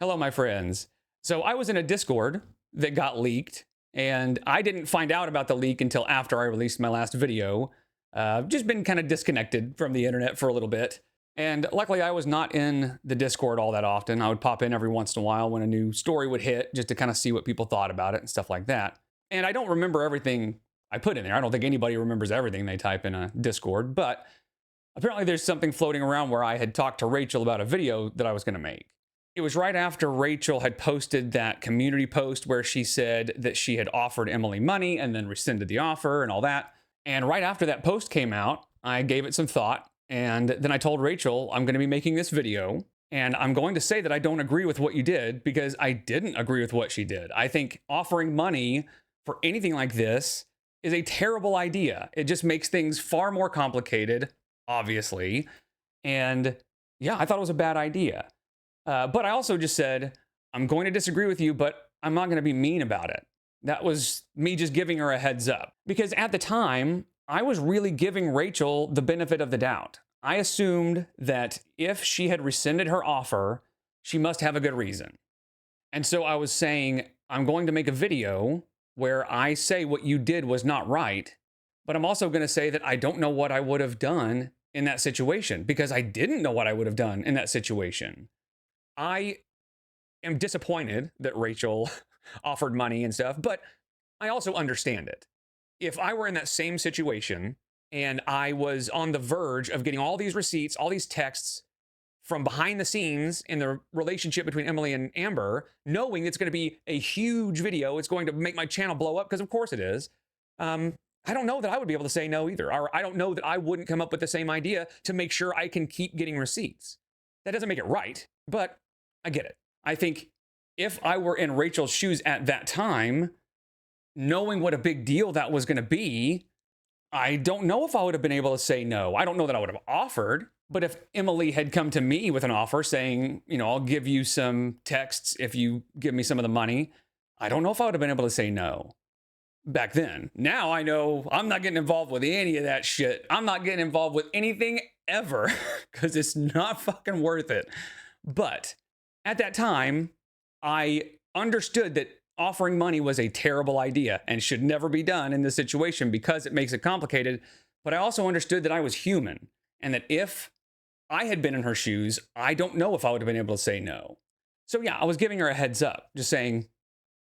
Hello, my friends. So I was in a Discord that got leaked, and I didn't find out about the leak until after I released my last video. Just been kind of disconnected from the internet for a little bit. And luckily, I was not in the Discord all that often. I would pop in every once in a while when a new story would hit just to kind of see what people thought about it and stuff like that. And I don't remember everything I put in there. I don't think anybody remembers everything they type in a Discord, but apparently there's something floating around where I had talked to Rachel about a video that I was going to make. It was right after Rachel had posted that community post where she said that she had offered Emily money and then rescinded the offer and all that. And right after that post came out, I gave it some thought. And then I told Rachel, I'm going to be making this video. And I'm going to say that I don't agree with what you did because I didn't agree with what she did. I think offering money for anything like this is a terrible idea. It just makes things far more complicated, obviously. And yeah, I thought it was a bad idea. But I also just said, I'm going to disagree with you, but I'm not going to be mean about it. That was me just giving her a heads up. Because at the time, I was really giving Rachel the benefit of the doubt. I assumed that if she had rescinded her offer, she must have a good reason. And so I was saying, I'm going to make a video where I say what you did was not right, but I'm also going to say that I don't know what I would have done in that situation because I didn't know what I would have done in that situation. I am disappointed that Rachel offered money and stuff, but I also understand it. If I were in that same situation and I was on the verge of getting all these receipts, all these texts from behind the scenes in the relationship between Emily and Amber, knowing it's going to be a huge video, it's going to make my channel blow up, because of course it is. I don't know that I would be able to say no either. Or I don't know that I wouldn't come up with the same idea to make sure I can keep getting receipts. That doesn't make it right, but I get it. I think if I were in Rachel's shoes at that time, knowing what a big deal that was going to be, I don't know if I would have been able to say no. I don't know that I would have offered, but if Emily had come to me with an offer saying, you know, I'll give you some texts if you give me some of the money, I don't know if I would have been able to say no back then. Now I know I'm not getting involved with any of that shit. I'm not getting involved with anything ever because it's not fucking worth it. But at that time, I understood that offering money was a terrible idea and should never be done in this situation because it makes it complicated. But I also understood that I was human and that if I had been in her shoes, I don't know if I would have been able to say no. So yeah, I was giving her a heads up, just saying,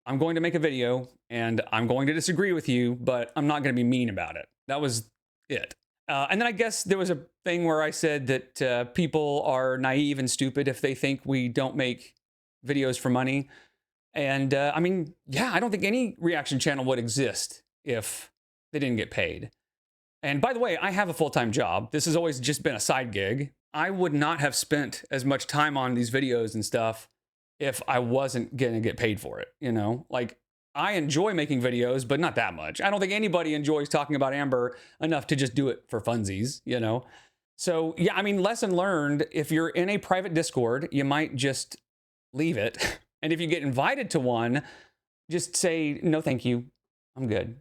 I'm going to make a video and I'm going to disagree with you, but I'm not going to be mean about it. That was it. And then I guess there was a thing where I said that people are naive and stupid if they think we don't make videos for money. And I mean, yeah, I don't think any reaction channel would exist if they didn't get paid. And by the way, I have a full-time job. This has always just been a side gig. I would not have spent as much time on these videos and stuff if I wasn't going to get paid for it, you know? Like, I enjoy making videos, but not that much. I don't think anybody enjoys talking about Amber enough to just do it for funsies, you know? So, yeah, I mean, lesson learned, if you're in a private Discord, you might just leave it. And if you get invited to one, just say, no, thank you. I'm good.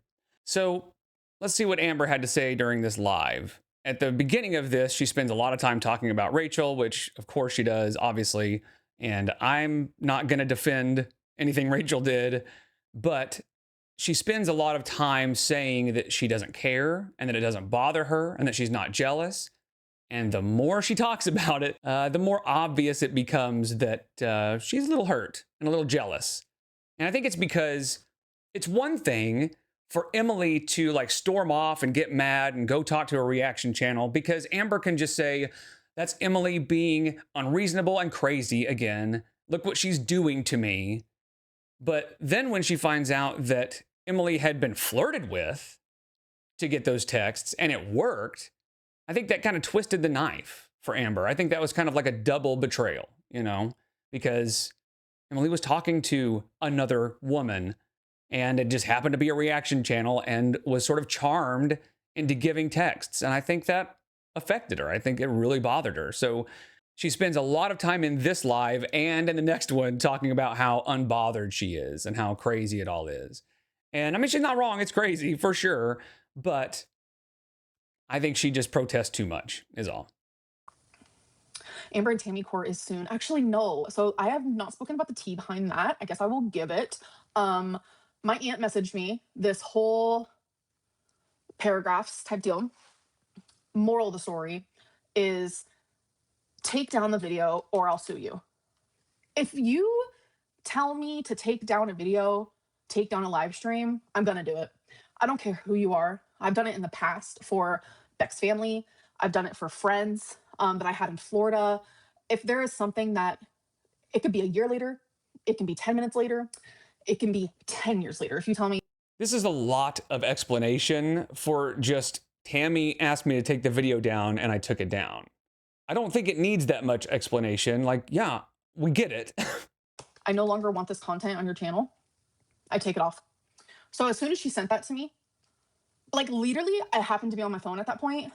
So let's see what Amber had to say during this live. At the beginning of this, she spends a lot of time talking about Rachel, which of course she does, obviously. And I'm not going to defend anything Rachel did, but she spends a lot of time saying that she doesn't care and that it doesn't bother her and that she's not jealous. And the more she talks about it, the more obvious it becomes that she's a little hurt and a little jealous. And I think it's because it's one thing for Emily to like storm off and get mad and go talk to a reaction channel, because Amber can just say, that's Emily being unreasonable and crazy again. Look what she's doing to me. But then when she finds out that Emily had been flirted with to get those texts and it worked, I think that kind of twisted the knife for Amber. I think that was kind of like a double betrayal, you know, because Emily was talking to another woman and it just happened to be a reaction channel and was sort of charmed into giving texts. And I think that affected her. I think it really bothered her. So she spends a lot of time in this live and in the next one talking about how unbothered she is and how crazy it all is. And I mean, she's not wrong. It's crazy for sure. But I think she just protests too much is all. Amber and Tammy court is soon. Actually, no. So I have not spoken about the tea behind that. I guess I will give it. My aunt messaged me this whole paragraphs type deal. Moral of the story is take down the video or I'll sue you. If you tell me to take down a video, take down a live stream, I'm gonna do it. I don't care who you are. I've done it in the past for Beck's family. I've done it for friends that I had in Florida. If there is something that it could be a year later, it can be 10 minutes later, it can be 10 years later. If you tell me. This is a lot of explanation for just Tammy asked me to take the video down and I took it down. I don't think it needs that much explanation. Like, yeah, we get it. I no longer want this content on your channel. I take it off. So as soon as she sent that to me, like literally, I happened to be on my phone at that point.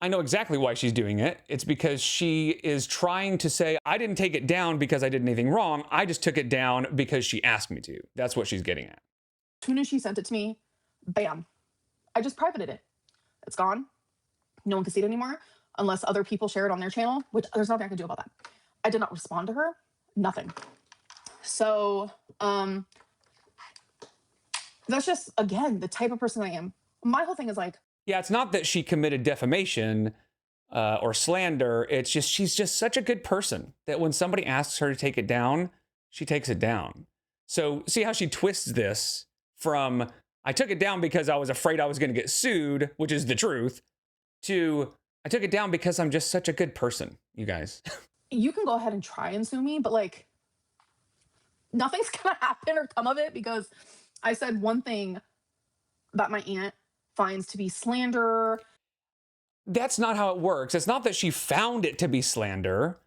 I know exactly why she's doing it. It's because she is trying to say, I didn't take it down because I did anything wrong. I just took it down because she asked me to. That's what she's getting at. As soon as she sent it to me, bam, I just privated it. It's gone. No one can see it anymore unless other people share it on their channel, which there's nothing I can do about that. I did not respond to her, nothing. So that's just, again, the type of person I am. My whole thing is like, yeah, it's not that she committed defamation or slander. It's just she's just such a good person that when somebody asks her to take it down, she takes it down. So see how she twists this from I took it down because I was afraid I was going to get sued, which is the truth, to I took it down because I'm just such a good person, you guys. You can go ahead and try and sue me, but like nothing's going to happen or come of it because I said one thing that my aunt finds to be slander. That's not how it works. It's not that she found it to be slander.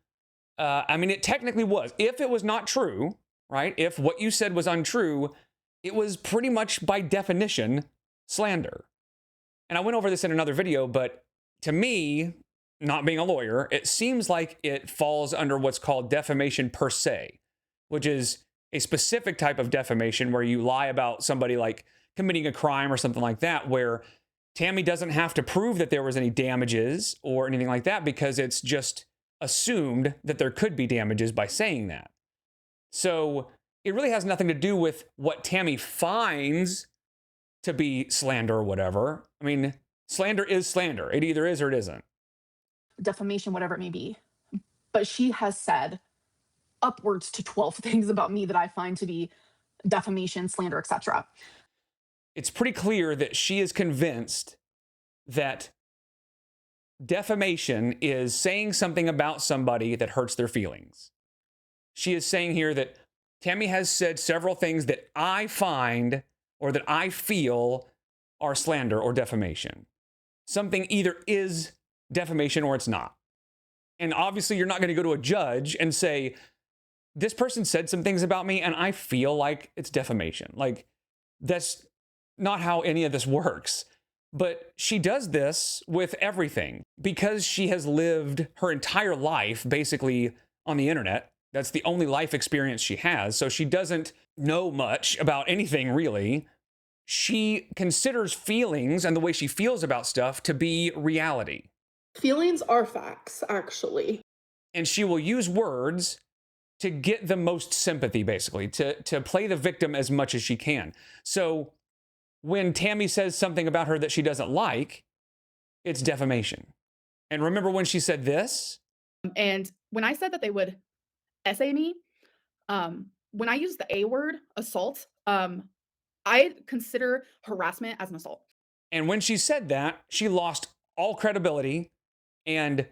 I mean, it technically was. If it was not true, right? If what you said was untrue, it was pretty much by definition slander. And I went over this in another video, but to me, not being a lawyer, it seems like it falls under what's called defamation per se, which is a specific type of defamation where you lie about somebody like committing a crime or something like that, where Tammy doesn't have to prove that there was any damages or anything like that because it's just assumed that there could be damages by saying that. So it really has nothing to do with what Tammy finds to be slander or whatever. I mean, slander is slander. It either is or it isn't. Defamation, whatever it may be. But she has said upwards to 12 things about me that I find to be defamation, slander, etc. It's pretty clear that she is convinced that defamation is saying something about somebody that hurts their feelings. She is saying here that Tammy has said several things that I find or that I feel are slander or defamation. Something either is defamation or it's not. And obviously you're not going to go to a judge and say, this person said some things about me and I feel like it's defamation. Like, that's not how any of this works. But she does this with everything because she has lived her entire life basically on the internet. That's the only life experience she has. So she doesn't know much about anything really. She considers feelings and the way she feels about stuff to be reality. Feelings are facts, actually. And she will use words to get the most sympathy, basically, to play the victim as much as she can. So when Tammy says something about her that she doesn't like, it's defamation. And remember when she said this? And when I said that they would essay me, when I used the A word, assault, I consider harassment as an assault. And when she said that, she lost all credibility and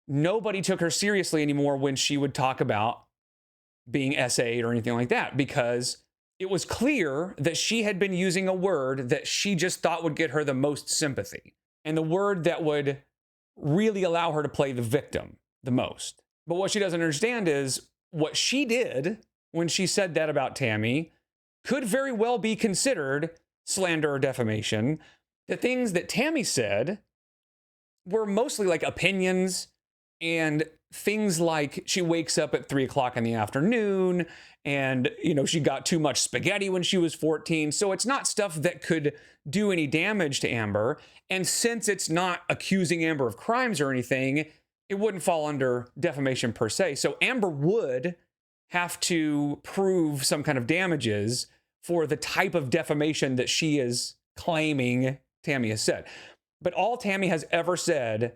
nobody took her seriously anymore when she would talk about being essayed or anything like that, because it was clear that she had been using a word that she just thought would get her the most sympathy and the word that would really allow her to play the victim the most. But what she doesn't understand is what she did when she said that about Tammy could very well be considered slander or defamation. The things that Tammy said were mostly like opinions and things like she wakes up at 3 o'clock in the afternoon and, you know, she got too much spaghetti when she was 14. So it's not stuff that could do any damage to Amber. And since it's not accusing Amber of crimes or anything, it wouldn't fall under defamation per se. So Amber would have to prove some kind of damages for the type of defamation that she is claiming Tammie has said. But all Tammie has ever said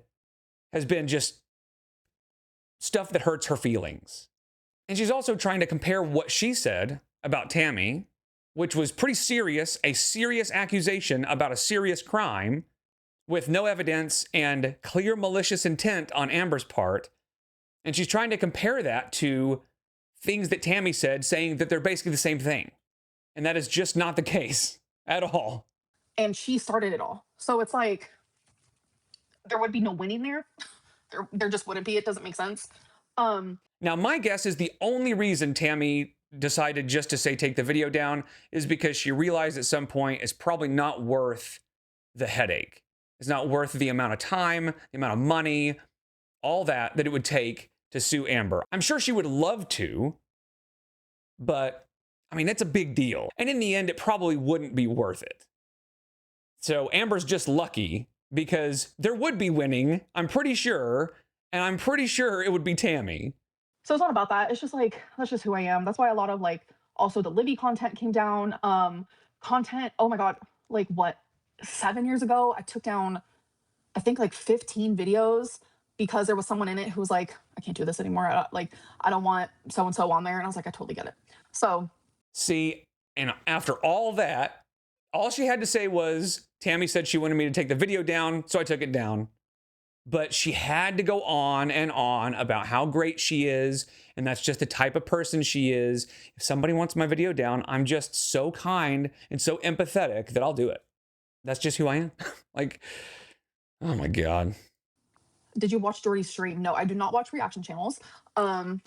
has been just stuff that hurts her feelings. And she's also trying to compare what she said about Tammie, which was pretty serious, a serious accusation about a serious crime with no evidence and clear malicious intent on Amber's part. And she's trying to compare that to things that Tammie said, saying that they're basically the same thing. And that is just not the case at all. And she started it all. So it's like, there would be no winning there. There just wouldn't be. It doesn't make sense. Now, my guess is the only reason Tammie decided just to say take the video down is because she realized at some point it's probably not worth the headache. It's not worth the amount of time, the amount of money, all that it would take to sue Amber. I'm sure she would love to, but I mean, it's a big deal. And in the end, it probably wouldn't be worth it. So Amber's just lucky because there would be winning, I'm pretty sure, and I'm pretty sure it would be Tammie. So it's not about that. It's just like, that's just who I am. That's why a lot of like, also the Libby content came down. Content, oh my God, like what, 7 years ago, I took down, I think like 15 videos because there was someone in it who was like, I can't do this anymore. I don't want so-and-so on there. And I was like, I totally get it. So. See, and after all that, all she had to say was, Tammie said she wanted me to take the video down, so I took it down. But she had to go on and on about how great she is, and that's just the type of person she is. If somebody wants my video down, I'm just so kind and so empathetic that I'll do it. That's just who I am. Like, oh my God. Did you watch Jordy's stream? No, I do not watch reaction channels. Are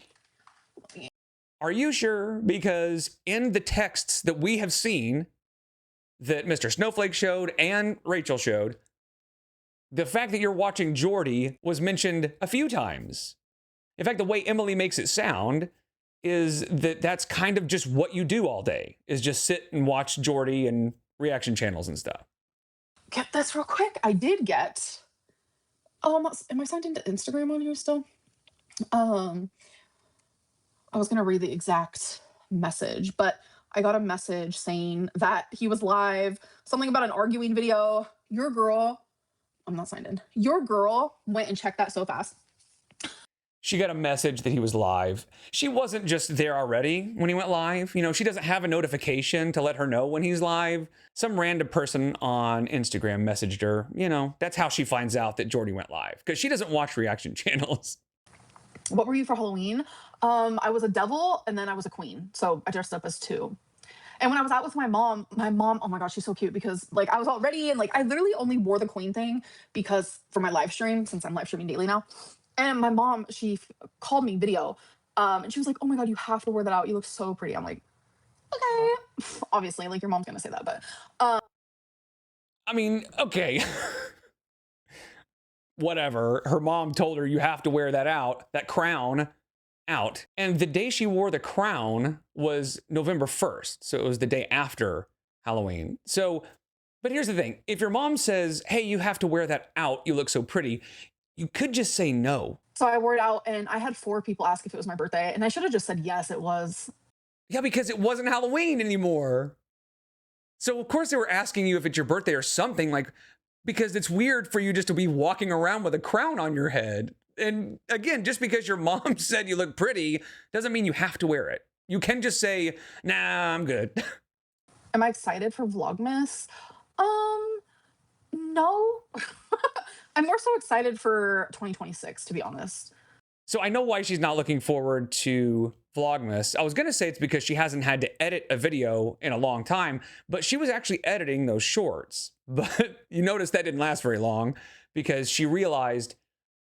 you sure? Because in the texts that we have seen that Mr. Snowflake showed and Rachel showed, the fact that you're watching Jordy was mentioned a few times. In fact, the way Emily makes it sound is that that's kind of just what you do all day, is just sit and watch Jordy and reaction channels and stuff. Get this real quick. I did get, am I signed into Instagram on here still? I was going to read the exact message, but I got a message saying that he was live, something about an arguing video. Your girl, I'm not signed in. Your girl went and checked that so fast. She got a message that he was live. She wasn't just there already when he went live. You know, she doesn't have a notification to let her know when he's live. Some random person on Instagram messaged her. You know, that's how she finds out that Jordy went live, because she doesn't watch reaction channels. What were you for Halloween? I was a devil and then I was a queen. So I dressed up as two. And when I was out with my mom, oh my gosh, she's so cute, because like I was all ready and like I literally only wore the queen thing because for my live stream, since I'm live streaming daily now. And my mom, she called me video and she was like, oh my God, you have to wear that out. You look so pretty. I'm like, okay. Obviously, like your mom's going to say that, but. I mean, okay. Whatever. Her mom told her you have to wear that crown out. And the day she wore the crown was November 1st. So it was the day after Halloween. So, but here's the thing. If your mom says, hey, you have to wear that out, you look so pretty, you could just say no. So I wore it out and I had 4 people ask if it was my birthday. And I should have just said, yes, it was. Yeah, because it wasn't Halloween anymore. So of course they were asking you if it's your birthday or something, like, because it's weird for you just to be walking around with a crown on your head. And again, just because your mom said you look pretty doesn't mean you have to wear it. You can just say, nah, I'm good. Am I excited for Vlogmas? No. I'm more so excited for 2026, to be honest. So I know why she's not looking forward to Vlogmas. I was going to say it's because she hasn't had to edit a video in a long time, but she was actually editing those shorts. But you notice that didn't last very long because she realized,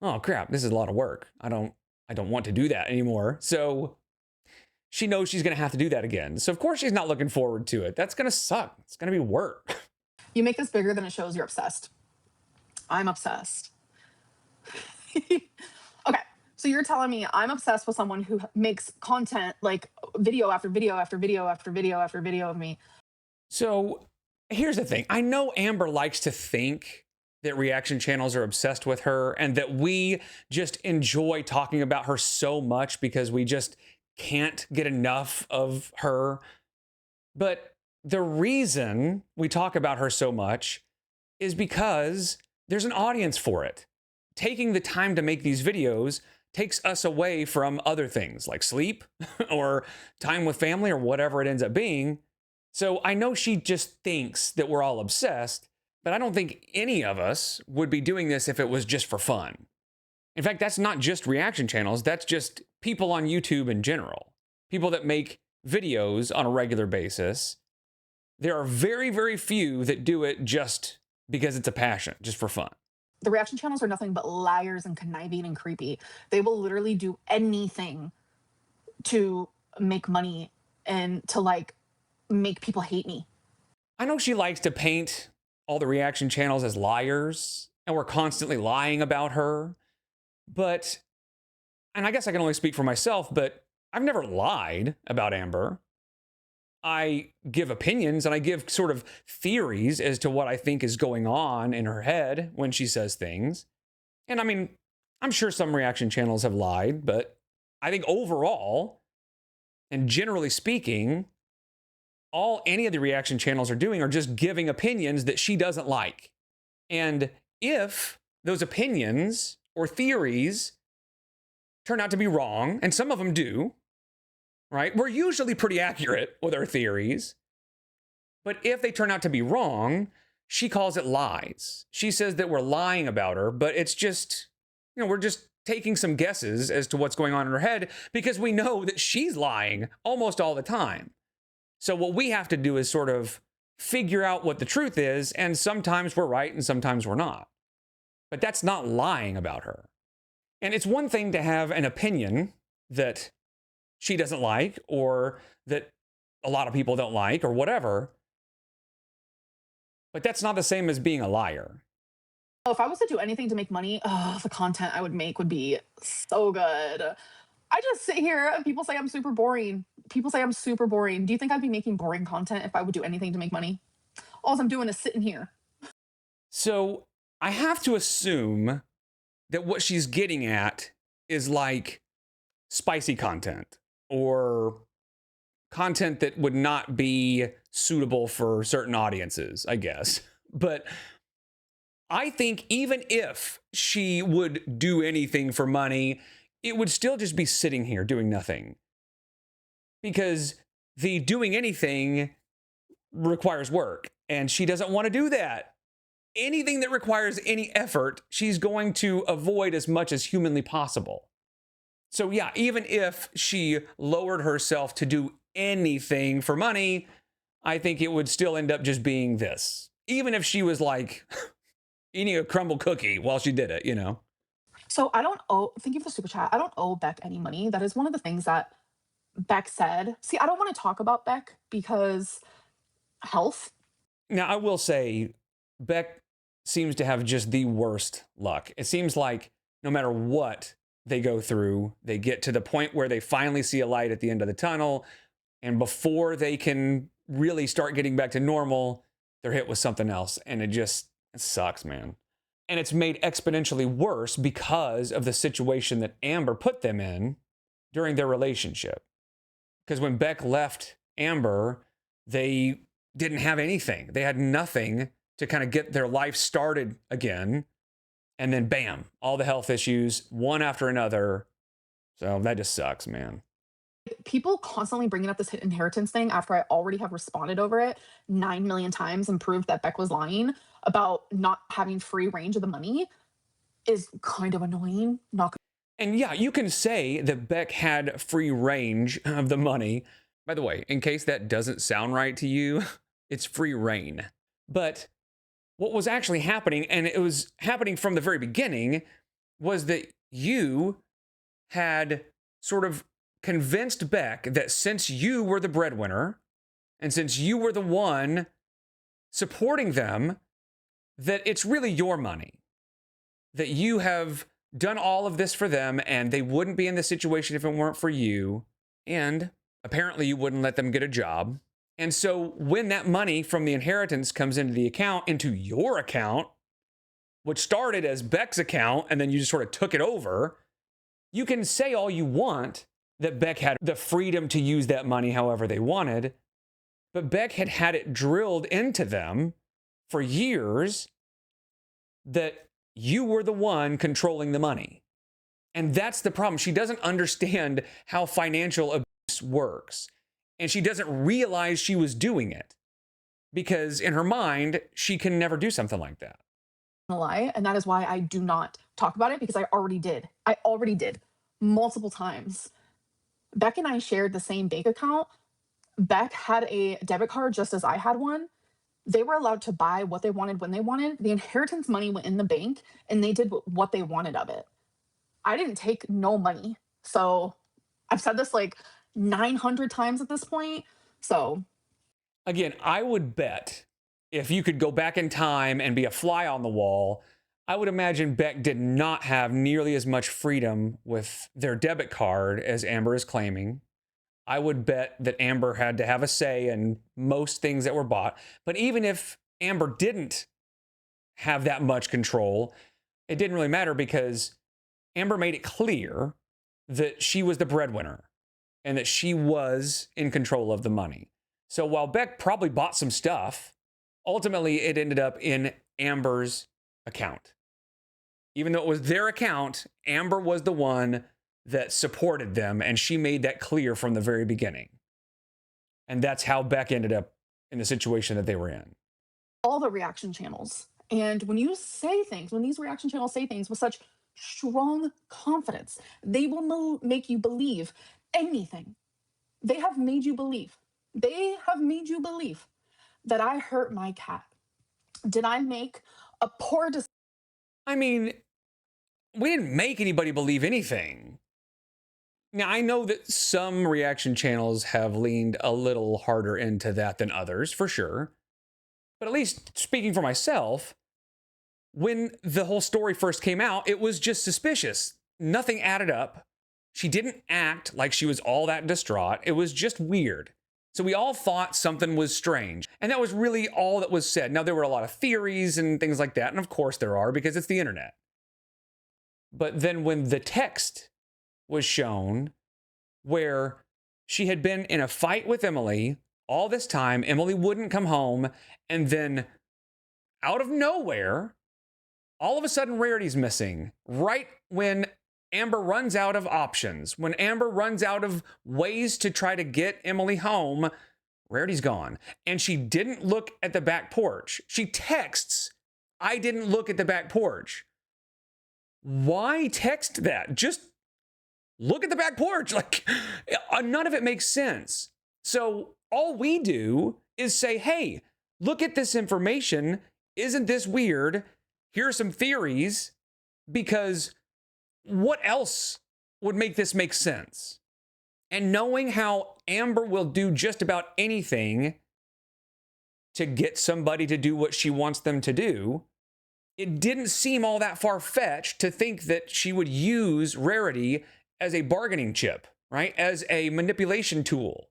oh crap, this is a lot of work. I don't want to do that anymore. So she knows she's going to have to do that again. So of course she's not looking forward to it. That's going to suck. It's going to be work. You make this bigger than it shows. You're obsessed. I'm obsessed. Okay. So you're telling me I'm obsessed with someone who makes content like video after video after video after video after video of me. So here's the thing. I know Amber likes to think that reaction channels are obsessed with her and that we just enjoy talking about her so much because we just can't get enough of her. But the reason we talk about her so much is because there's an audience for it. Taking the time to make these videos takes us away from other things like sleep or time with family or whatever it ends up being. So I know she just thinks that we're all obsessed, but I don't think any of us would be doing this if it was just for fun. In fact, that's not just reaction channels, that's just people on YouTube in general. People that make videos on a regular basis. There are very, very few that do it just because it's a passion, just for fun. The reaction channels are nothing but liars and conniving and creepy. They will literally do anything to make money and to like make people hate me. I know she likes to paint all the reaction channels as liars, and we're constantly lying about her. But, and I guess I can only speak for myself, but I've never lied about Amber. I give opinions and I give sort of theories as to what I think is going on in her head when she says things. And I mean, I'm sure some reaction channels have lied, but I think overall, and generally speaking, all any of the reaction channels are doing are just giving opinions that she doesn't like. And if those opinions or theories turn out to be wrong, and some of them do, right? We're usually pretty accurate with our theories. But if they turn out to be wrong, she calls it lies. She says that we're lying about her, but it's just, we're just taking some guesses as to what's going on in her head because we know that she's lying almost all the time. So what we have to do is sort of figure out what the truth is, and sometimes we're right and sometimes we're not. But that's not lying about her. And it's one thing to have an opinion that she doesn't like or that a lot of people don't like or whatever, but that's not the same as being a liar. If I was to do anything to make money, the content I would make would be so good. I just sit here and people say I'm super boring. People say I'm super boring. Do you think I'd be making boring content if I would do anything to make money? All I'm doing is sitting here. So I have to assume that what she's getting at is like spicy content or content that would not be suitable for certain audiences, I guess. But I think even if she would do anything for money, it would still just be sitting here doing nothing. Because the doing anything requires work, and she doesn't want to do that. Anything that requires any effort, she's going to avoid as much as humanly possible. So yeah, even if she lowered herself to do anything for money, I think it would still end up just being this. Even if she was like eating a crumble cookie while she did it, So I don't owe, thank you for the super chat. I don't owe Beck any money. That is one of the things that Beck said. See, I don't want to talk about Beck because health. Now, I will say, Beck seems to have just the worst luck. It seems like no matter what they go through, they get to the point where they finally see a light at the end of the tunnel. And before they can really start getting back to normal, they're hit with something else. And it sucks, man. And it's made exponentially worse because of the situation that Amber put them in during their relationship. Because when Beck left Amber, they didn't have anything. They had nothing to kind of get their life started again. And then bam, all the health issues, one after another. So that just sucks, man. People constantly bringing up this inheritance thing after I already have responded over it 9 million times and proved that Beck was lying about not having free range of the money is kind of annoying. And yeah, you can say that Beck had free range of the money. By the way, in case that doesn't sound right to you, it's free reign. But what was actually happening, and it was happening from the very beginning, was that you had sort of convinced Beck that since you were the breadwinner and since you were the one supporting them, that it's really your money, that you have done all of this for them and they wouldn't be in this situation if it weren't for you. And apparently you wouldn't let them get a job. And so when that money from the inheritance comes into the account, into your account, which started as Beck's account, and then you just sort of took it over. You can say all you want that Beck had the freedom to use that money however they wanted, but Beck had had it drilled into them for years that you were the one controlling the money. And that's the problem. She doesn't understand how financial abuse works. And she doesn't realize she was doing it because in her mind, she can never do something like that. A lie, and that is why I do not talk about it, because I already did. I already did multiple times. Beck and I shared the same bank account. Beck had a debit card just as I had one. They were allowed to buy what they wanted when they wanted. The inheritance money went in the bank and they did what they wanted of it. I didn't take no money. So I've said this like 900 times at this point. So again, I would bet if you could go back in time and be a fly on the wall, I would imagine Beck did not have nearly as much freedom with their debit card as Amber is claiming. I would bet that Amber had to have a say in most things that were bought. But even if Amber didn't have that much control, it didn't really matter because Amber made it clear that she was the breadwinner and that she was in control of the money. So while Beck probably bought some stuff, ultimately it ended up in Amber's account. Even though it was their account, Amber was the one that supported them, and she made that clear from the very beginning. And that's how Beck ended up in the situation that they were in. all the reaction channels. And when you say things, when these reaction channels say things with such strong confidence, they will make you believe anything. They have made you believe. They have made you believe that I hurt my cat. Did I make a poor decision? I mean, we didn't make anybody believe anything. Now, I know that some reaction channels have leaned a little harder into that than others, for sure. But at least speaking for myself, when the whole story first came out, it was just suspicious. Nothing added up. She didn't act like she was all that distraught. It was just weird. So we all thought something was strange. And that was really all that was said. Now, there were a lot of theories and things like that. And of course there are, because it's the internet. But then when the text was shown where she had been in a fight with Emily all this time, Emily wouldn't come home, and then out of nowhere, all of a sudden Rarity's missing. Right when Amber runs out of options, when Amber runs out of ways to try to get Emily home, Rarity's gone. And she didn't look at the back porch. She texts, "I didn't look at the back porch." Why text that? Just look at the back porch. Like, none of it makes sense. So all we do is say, hey, look at this information. Isn't this weird? Here are some theories, because what else would make this make sense? And knowing how Amber will do just about anything to get somebody to do what she wants them to do, it didn't seem all that far-fetched to think that she would use Rarity as a bargaining chip, right? As a manipulation tool.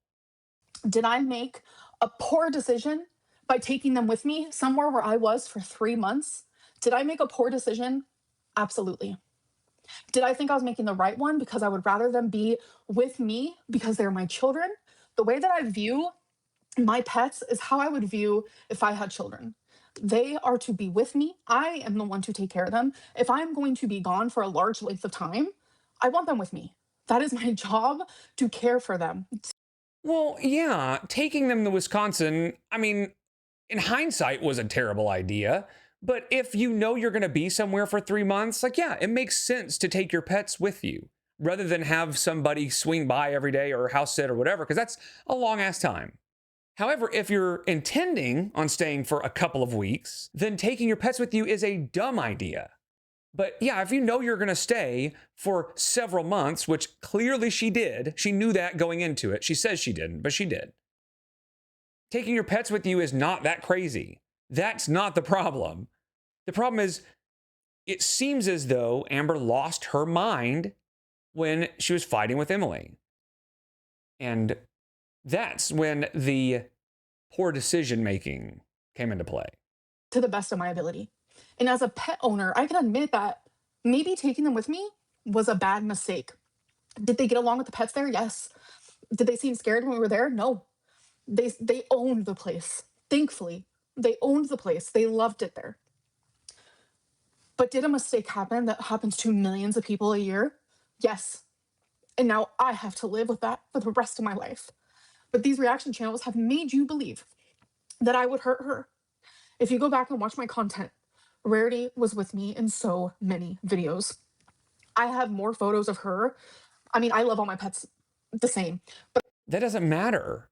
Did I make a poor decision by taking them with me somewhere where I was for 3 months? Did I make a poor decision? Absolutely. Did I think I was making the right one because I would rather them be with me because they're my children? The way that I view my pets is how I would view if I had children. They are to be with me. I am the one to take care of them. If I'm going to be gone for a large length of time, I want them with me. That is my job, to care for them. Well, yeah, taking them to Wisconsin, I mean, in hindsight was a terrible idea. But if you know you're going to be somewhere for 3 months, like, yeah, it makes sense to take your pets with you rather than have somebody swing by every day or house sit or whatever, because that's a long ass time. However, if you're intending on staying for a couple of weeks, then taking your pets with you is a dumb idea. But yeah, if you know you're going to stay for several months, which clearly she did, she knew that going into it. She says she didn't, but she did. Taking your pets with you is not that crazy. That's not the problem. The problem is, it seems as though Amber lost her mind when she was fighting with Emily. And that's when the poor decision making came into play. To the best of my ability. And as a pet owner, I can admit that maybe taking them with me was a bad mistake. Did they get along with the pets there? Yes. Did they seem scared when we were there? No. They owned the place. Thankfully, they owned the place. They loved it there. But did a mistake happen that happens to millions of people a year? Yes. And now I have to live with that for the rest of my life. But these reaction channels have made you believe that I would hurt her. If you go back and watch my content, Rarity was with me in so many videos. I have more photos of her. I mean, I love all my pets the same. But that doesn't matter.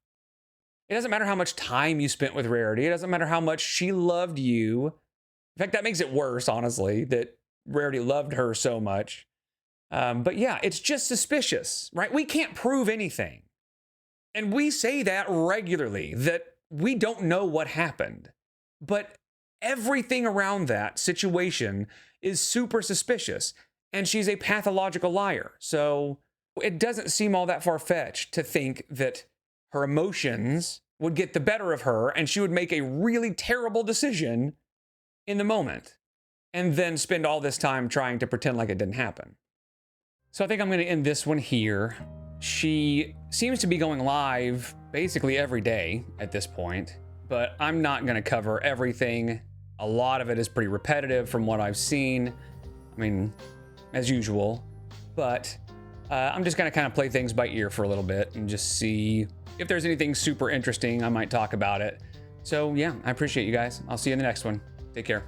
It doesn't matter how much time you spent with Rarity. It doesn't matter how much she loved you. In fact, that makes it worse, honestly, that Rarity loved her so much. But yeah, it's just suspicious, right? We can't prove anything. And we say that regularly, that we don't know what happened. But everything around that situation is super suspicious. And she's a pathological liar. So it doesn't seem all that far-fetched to think that her emotions would get the better of her and she would make a really terrible decision in the moment and then spend all this time trying to pretend like it didn't happen. So I think I'm going to end this one here. She seems to be going live basically every day at this point, but I'm not going to cover everything. A lot of it is pretty repetitive from what I've seen. I mean, as usual, but I'm just going to kind of play things by ear for a little bit and just see if there's anything super interesting. I might talk about it. So yeah, I appreciate you guys. I'll see you in the next one. Take care.